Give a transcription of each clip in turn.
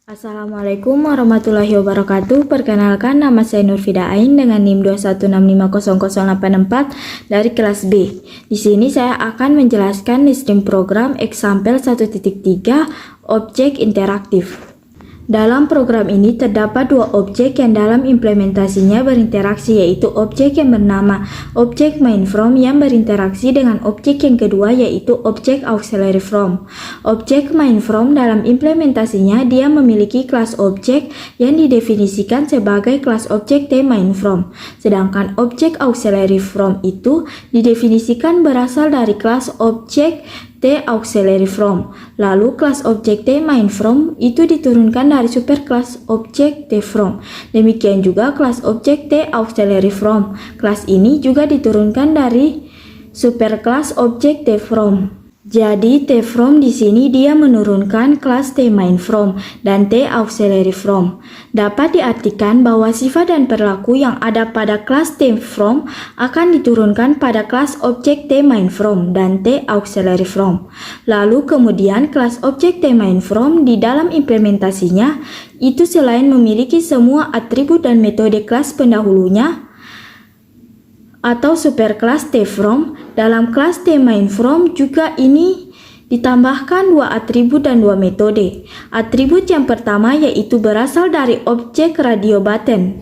Assalamualaikum warahmatullahi wabarakatuh. Perkenalkan, nama saya Nurfida Ain dengan NIM 216500084 dari kelas B. Di sini saya akan menjelaskan listing program example 1.3 objek interaktif. Dalam program ini terdapat dua objek yang dalam implementasinya berinteraksi, yaitu objek yang bernama objek mainFrom yang berinteraksi dengan objek yang kedua, yaitu objek auxiliary from. Objek mainFrom dalam implementasinya dia memiliki kelas objek yang didefinisikan sebagai kelas objek tMainFrom, sedangkan objek auxiliary from itu didefinisikan berasal dari kelas objek tAuxiliary from. Lalu kelas objek tMainFrom itu diturunkan dari superclass objek tFrom. Demikian juga kelas objek tAuxiliary from. Kelas ini juga diturunkan dari superclass objek tFrom. Jadi tFrom di sini dia menurunkan kelas tMainFrom dan tAuxiliary from. Dapat diartikan bahwa sifat dan perilaku yang ada pada kelas tFrom akan diturunkan pada kelas objek tMainFrom dan tAuxiliary from. Lalu kemudian kelas objek tMainFrom di dalam implementasinya itu selain memiliki semua atribut dan metode kelas pendahulunya atau superclass tFrom, dalam kelas tMainFrom juga ini ditambahkan dua atribut dan dua metode. Atribut yang pertama yaitu berasal dari objek radio button.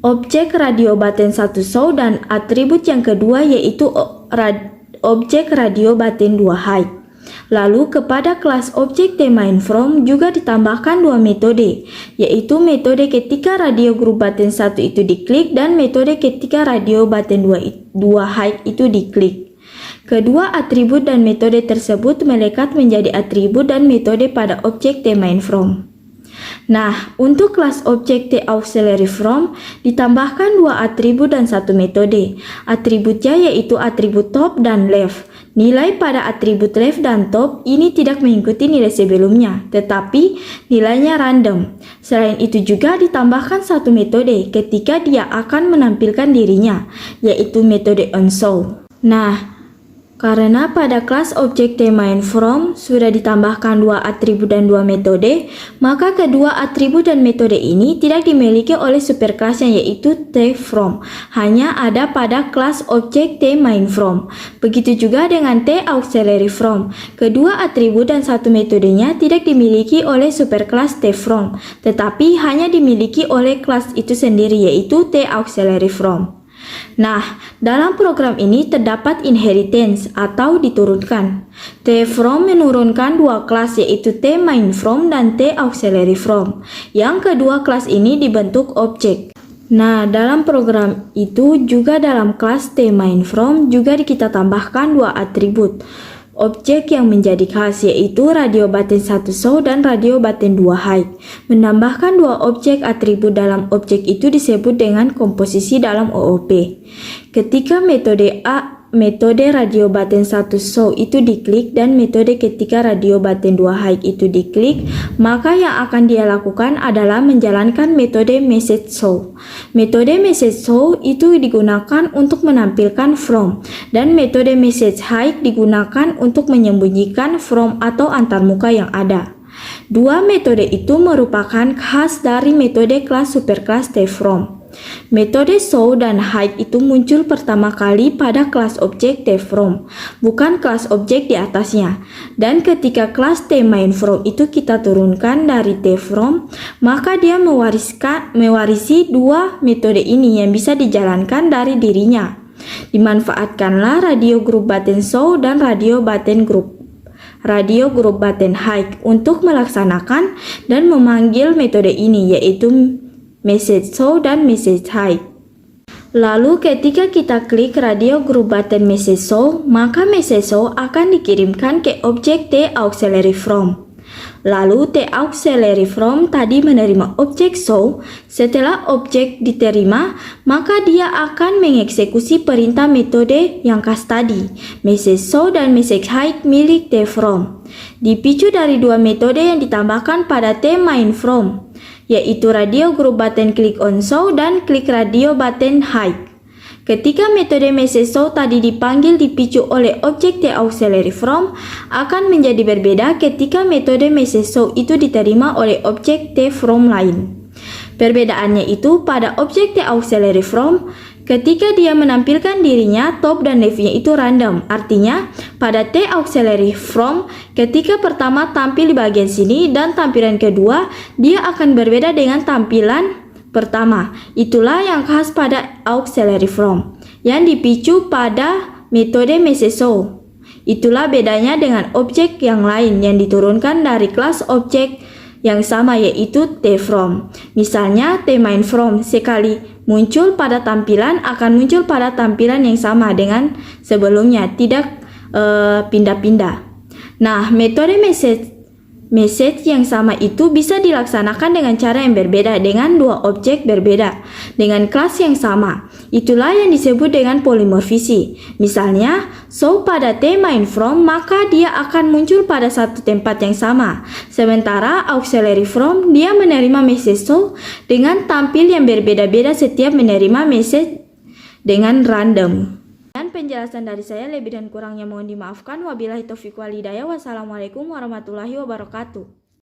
Objek radio button 1 show, dan atribut yang kedua yaitu objek radio button 2 hide. Lalu kepada kelas objek tMainFrom juga ditambahkan dua metode, yaitu metode ketika radio group button 1 itu diklik dan metode ketika radio button 2 hide itu diklik. Kedua atribut dan metode tersebut melekat menjadi atribut dan metode pada objek tMainFrom. Nah, untuk kelas objek tAuxiliary from ditambahkan dua atribut dan satu metode. Atributnya yaitu atribut top dan left. Nilai pada atribut left dan top ini tidak mengikuti nilai sebelumnya, tetapi nilainya random. Selain itu juga ditambahkan satu metode ketika dia akan menampilkan dirinya, yaitu metode onShow. Nah, karena pada kelas objek tMainFrom sudah ditambahkan dua atribut dan dua metode, maka kedua atribut dan metode ini tidak dimiliki oleh superclassnya yaitu tFrom, hanya ada pada kelas objek tMainFrom. Begitu juga dengan tAuxiliary from. Kedua atribut dan satu metodenya tidak dimiliki oleh superclass tFrom, tetapi hanya dimiliki oleh kelas itu sendiri yaitu tAuxiliary from. Nah, dalam program ini terdapat inheritance atau diturunkan. tFrom menurunkan dua kelas yaitu tMainFrom dan tAuxiliary from. Yang kedua kelas ini dibentuk objek. Nah, dalam program itu juga dalam kelas tMainFrom juga kita tambahkan dua atribut objek yang menjadi khas yaitu radio button 1 show dan radio button 2 hide. Menambahkan dua objek atribut dalam objek itu disebut dengan komposisi dalam OOP. Ketika metode radio button 1 show itu diklik dan metode ketika radio button 2 hide itu diklik, maka yang akan dia lakukan adalah menjalankan metode message show. Metode message show itu digunakan untuk menampilkan from, dan metode message hide digunakan untuk menyembunyikan from atau antarmuka yang ada. Dua metode itu merupakan khas dari metode kelas superclass tFrom. Metode show dan hide itu muncul pertama kali pada kelas objek tFrom, bukan kelas objek di atasnya. Dan ketika kelas tMainFrom itu kita turunkan dari tFrom, maka dia mewarisi dua metode ini yang bisa dijalankan dari dirinya. Dimanfaatkanlah radio group button show dan radio group button hide untuk melaksanakan dan memanggil metode ini, yaitu message show dan message hide. Lalu ketika kita klik radio group button message show, maka message show akan dikirimkan ke objek tAuxiliary from. Lalu tAuxiliary from tadi menerima objek show. Setelah objek diterima, maka dia akan mengeksekusi perintah metode yang khas tadi, message show dan message hide milik tFrom. Dipicu dari dua metode yang ditambahkan pada tMainFrom, yaitu radio group button click on show dan click radio button hide. Ketika metode message show tadi dipanggil dipicu oleh objek TAuxiliary from akan menjadi berbeda ketika metode message show itu diterima oleh objek TFrom lain. Perbedaannya itu pada objek TAuxiliary from, ketika dia menampilkan dirinya, top dan left-nya itu random. Artinya, pada TAuxiliary from, ketika pertama tampil di bagian sini dan tampilan kedua, dia akan berbeda dengan tampilan pertama. Itulah yang khas pada auxiliary from, yang dipicu pada metode message show. Itulah bedanya dengan objek yang lain yang diturunkan dari kelas objek yang sama, yaitu TFrom. Misalnya TMainFrom sekali muncul pada tampilan akan muncul pada tampilan yang sama dengan sebelumnya, tidak pindah-pindah. Nah, metode message yang sama itu bisa dilaksanakan dengan cara yang berbeda dengan dua objek berbeda dengan kelas yang sama. Itulah yang disebut dengan polimorfisi. Misalnya, show pada TMainFrom maka dia akan muncul pada satu tempat yang sama. Sementara auxiliary from dia menerima message show dengan tampil yang berbeda-beda setiap menerima message dengan random. Dan penjelasan dari saya lebih dan kurangnya mohon dimaafkan. Wabillahi taufiq wal hidayah. Wassalamualaikum warahmatullahi wabarakatuh.